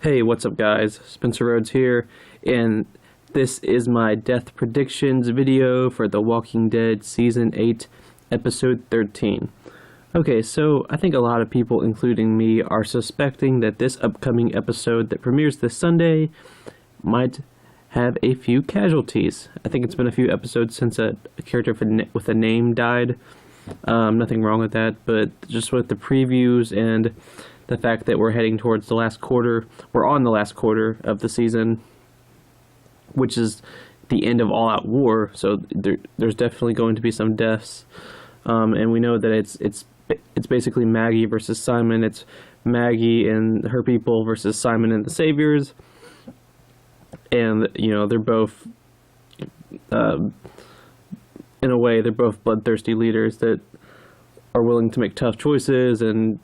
Hey, what's up guys? Spencer Rhodes here, and this is my death predictions video for The Walking Dead Season 8, Episode 13. Okay, so I think a lot of people, including me, are suspecting that this upcoming episode that premieres this Sunday might have a few casualties. I think it's been a few episodes since a character with a name died. Nothing wrong with that, but just with the previews and the fact that we're heading towards the last quarter, we're on the last quarter of the season, which is the end of All Out War, so there's definitely going to be some deaths, and we know that it's basically Maggie versus Simon. It's Maggie and her people versus Simon and the Saviors, and they're both in a way they're both bloodthirsty leaders that are willing to make tough choices and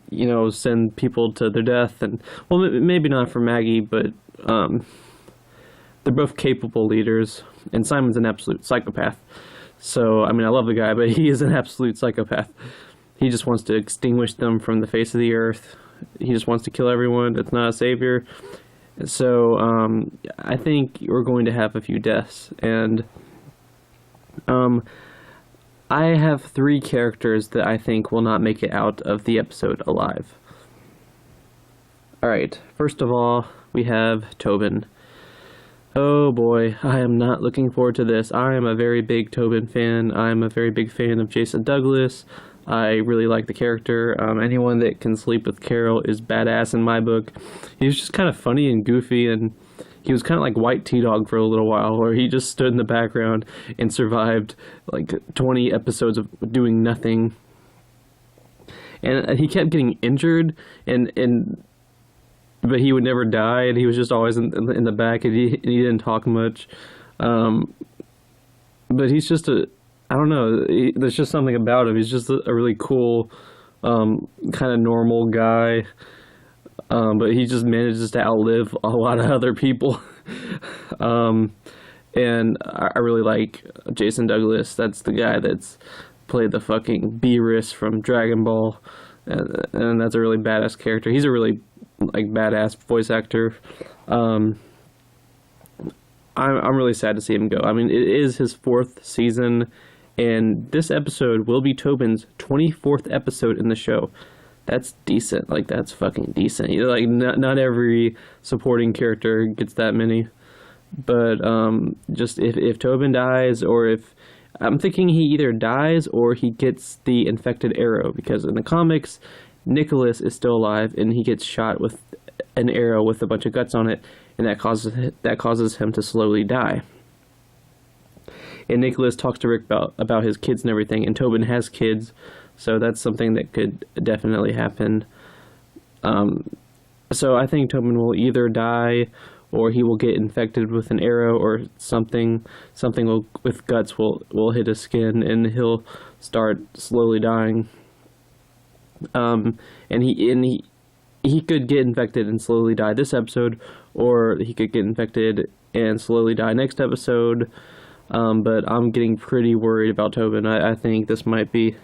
send people to their death. And well, maybe not for Maggie, but they're both capable leaders, and Simon's an absolute psychopath. So I mean, I love the guy, but he is an absolute psychopath. He just wants to extinguish them from the face of the earth. He just wants to kill everyone that's not a savior. So I think we're going to have a few deaths, and I have 3 characters that I think will not make it out of the episode alive. Alright, first of all, we have Tobin. Oh boy, I am not looking forward to this. I am a very big Tobin fan. I'm a very big fan of Jason Douglas. I really like the character. Anyone that can sleep with Carol is badass in my book. He's just kind of funny and goofy, and he was kind of like White T-Dog for a little while, where he just stood in the background and survived like 20 episodes of doing nothing. And he kept getting injured, but he would never die, and he was just always in the back, and he didn't talk much. But he's just I don't know, there's just something about him. He's just a really cool, kind of normal guy. But he just manages to outlive a lot of other people. And I really like Jason Douglas. That's the guy that's played the fucking Beerus from Dragon Ball. And that's a really badass character. He's a really badass voice actor. I'm really sad to see him go. I mean, it is his 4th season, and this episode will be Tobin's 24th episode in the show. That's decent. That's fucking decent. Not every supporting character gets that many. But just if Tobin dies, or if I'm thinking he either dies or he gets the infected arrow, because in the comics, Nicholas is still alive and he gets shot with an arrow with a bunch of guts on it, and that causes him to slowly die. And Nicholas talks to Rick about his kids and everything, and Tobin has kids. So that's something that could definitely happen. So I think Tobin will either die, or he will get infected with an arrow, or something with guts will hit his skin, and he'll start slowly dying. And he could get infected and slowly die this episode, or he could get infected and slowly die next episode. But I'm getting pretty worried about Tobin. I think this might be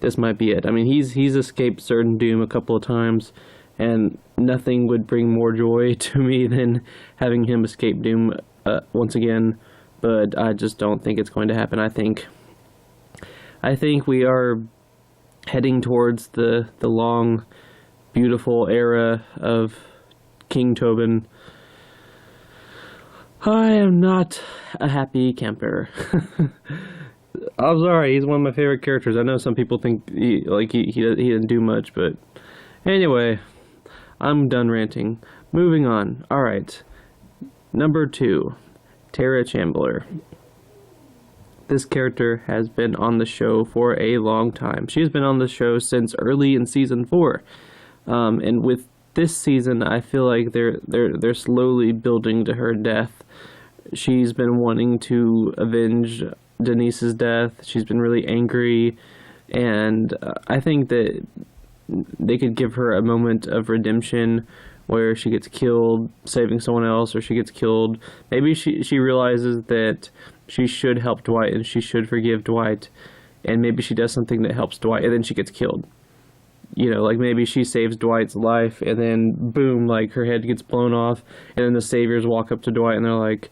it. I mean, he's escaped certain doom a couple of times, and nothing would bring more joy to me than having him escape doom once again. But I just don't think it's going to happen. I think we are heading towards the long, beautiful era of King Tobin. I am not a happy camper. I'm sorry, he's one of my favorite characters. I know some people think he didn't do much, but anyway, I'm done ranting. Moving on. Alright. Number 2, Tara Chandler. This character has been on the show for a long time. She's been on the show since early in season 4. And with this season, I feel like they're slowly building to her death. She's been wanting to avenge Denise's death. She's been really angry, and I think that they could give her a moment of redemption where she gets killed saving someone else, or she gets killed. Maybe she realizes that she should help Dwight and she should forgive Dwight, and maybe she does something that helps Dwight and then she gets killed. you know, like maybe she saves Dwight's life, and then boom, like her head gets blown off, and then the saviors walk up to Dwight and they're like,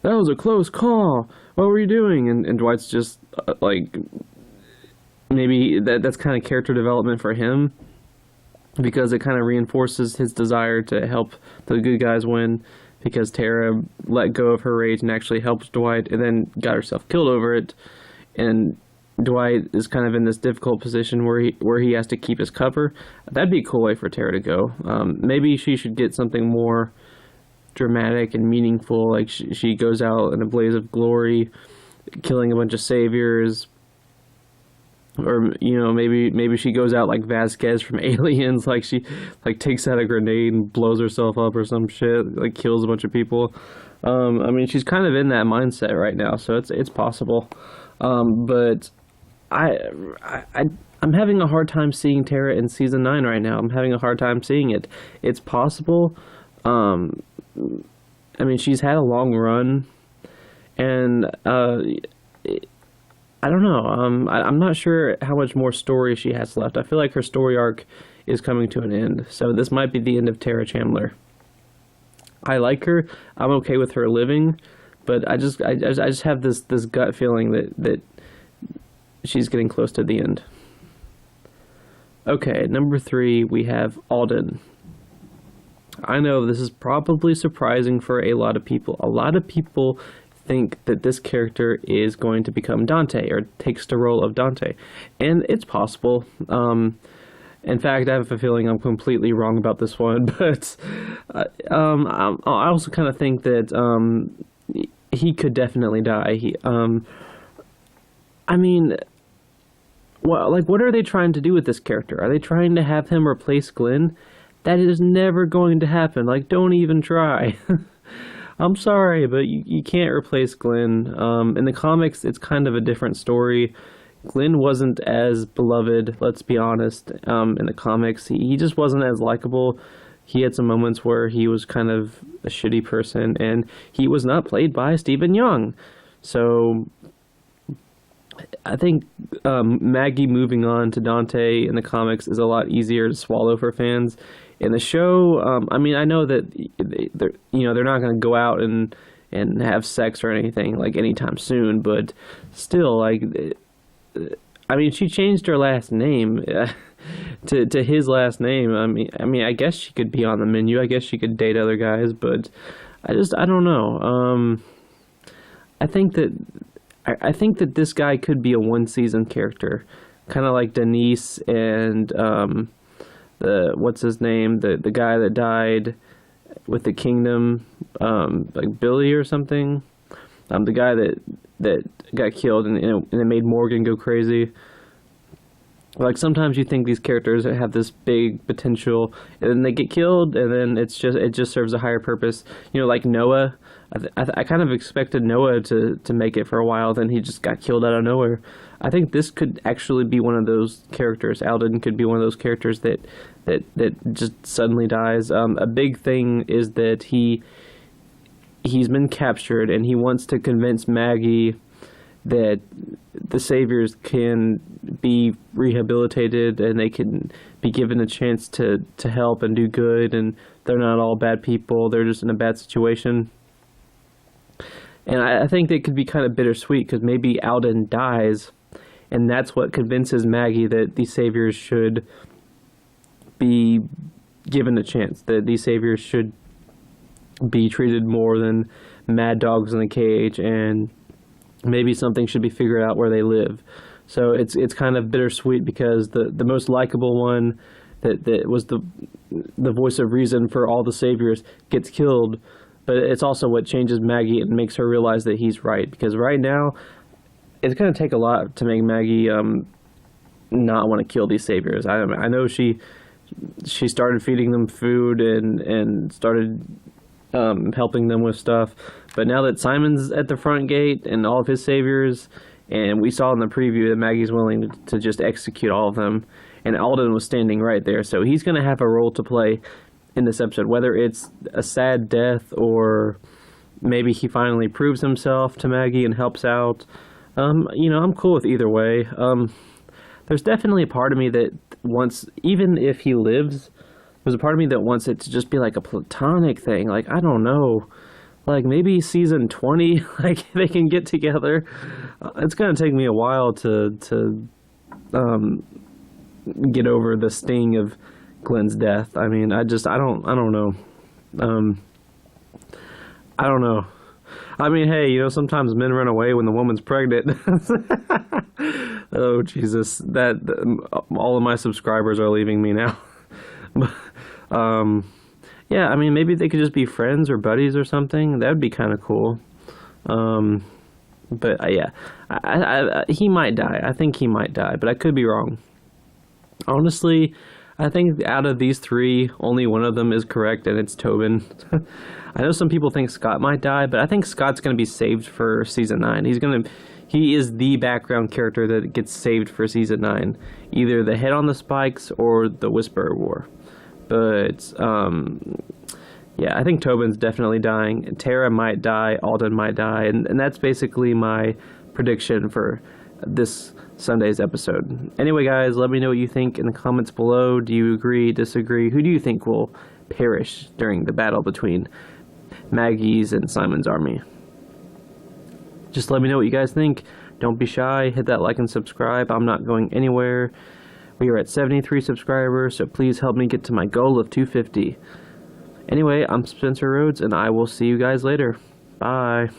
"That was a close call. What were you doing?" And Dwight's just like, maybe that's kind of character development for him, because it kind of reinforces his desire to help the good guys win, because Tara let go of her rage and actually helps Dwight, and then got herself killed over it, and Dwight is kind of in this difficult position where he has to keep his cover. That'd be a cool way for Tara to go. Maybe she should get something more dramatic and meaningful, like she goes out in a blaze of glory, killing a bunch of saviors. Or, you know, maybe she goes out like Vasquez from Aliens, like she like takes out a grenade and blows herself up or some shit, like kills a bunch of people. I mean, she's kind of in that mindset right now, so it's possible. But I'm having a hard time seeing Tara in season 9 right now. I'm having a hard time seeing it. It's possible. I mean, she's had a long run, and I don't know. I'm not sure how much more story she has left. I feel like her story arc is coming to an end. So this might be the end of Tara Chandler. I like her. I'm okay with her living, but I just have this gut feeling that she's getting close to the end. Okay, number 3, we have Alden. I know this is probably surprising for a lot of people. A lot of people think that this character is going to become Dante, or takes the role of Dante, and it's possible. In fact, I have a feeling I'm completely wrong about this one, but I also kind of think that he could definitely die. I mean, what are they trying to do with this character? Are they trying to have him replace Glenn? That is never going to happen. Like, don't even try. I'm sorry, but you can't replace Glenn. In the comics, it's kind of a different story. Glenn wasn't as beloved, let's be honest, in the comics. He just wasn't as likable. He had some moments where he was kind of a shitty person, and he was not played by Stephen Young. So I think Maggie moving on to Dante in the comics is a lot easier to swallow for fans. In the show, I mean, I know that they're not going to go out and have sex or anything like anytime soon, but still, like, I mean, she changed her last name to his last name. I mean, I guess she could be on the menu. I guess she could date other guys, but I don't know. I think that this guy could be a one-season character, kind of like Denise and what's his name, the guy that died with the kingdom, like Billy or something, the guy that got killed and it made Morgan go crazy. Like, sometimes you think these characters have this big potential, and then they get killed, and then it just serves a higher purpose. You know, like Noah. I kind of expected Noah to make it for a while, then he just got killed out of nowhere. I think this could actually be one of those characters. Alden could be one of those characters that just suddenly dies. A big thing is that he's been captured, and he wants to convince Maggie that the saviors can be rehabilitated and they can be given a chance to help and do good, and they're not all bad people, they're just in a bad situation. And I think that could be kind of bittersweet, because maybe Alden dies, and that's what convinces Maggie that these saviors should be given a chance, that these saviors should be treated more than mad dogs in a cage, and maybe something should be figured out where they live. So it's kind of bittersweet, because the most likable one that was the voice of reason for all the saviors gets killed, but it's also what changes Maggie and makes her realize that he's right, because right now it's going to take a lot to make Maggie not want to kill these saviors. I know she started feeding them food and started helping them with stuff, but now that Simon's at the front gate and all of his saviors, and we saw in the preview that Maggie's willing to just execute all of them, and Alden was standing right there, so he's going to have a role to play in this episode, whether it's a sad death or maybe he finally proves himself to Maggie and helps out. I'm cool with either way. There's definitely a part of me that wants, even if he lives, there's a part of me that wants it to just be like a platonic thing. Like, I don't know. Like, maybe season 20, like, they can get together. It's going to take me a while to get over the sting of Glenn's death. I mean, I don't know. I don't know. I mean, hey, you know, sometimes men run away when the woman's pregnant. Oh, Jesus. All of my subscribers are leaving me now. Yeah, I mean, maybe they could just be friends or buddies or something. That would be kind of cool. But yeah, he might die. I think he might die, but I could be wrong. Honestly, I think out of these three, only one of them is correct, and it's Tobin. I know some people think Scott might die, but I think Scott's going to be saved for season 9. He is the background character that gets saved for season 9, either the Head on the Spikes or the Whisperer War. But yeah, I think Tobin's definitely dying. Tara might die. Alden might die, and that's basically my prediction for this Sunday's episode. Anyway, guys, let me know what you think in the comments below. Do you agree, disagree? Who do you think will perish during the battle between Maggie's and Simon's army? Just let me know what you guys think. Don't be shy. Hit that like and subscribe. I'm not going anywhere. We are at 73 subscribers, so please help me get to my goal of 250. Anyway, I'm Spencer Rhodes, and I will see you guys later. Bye.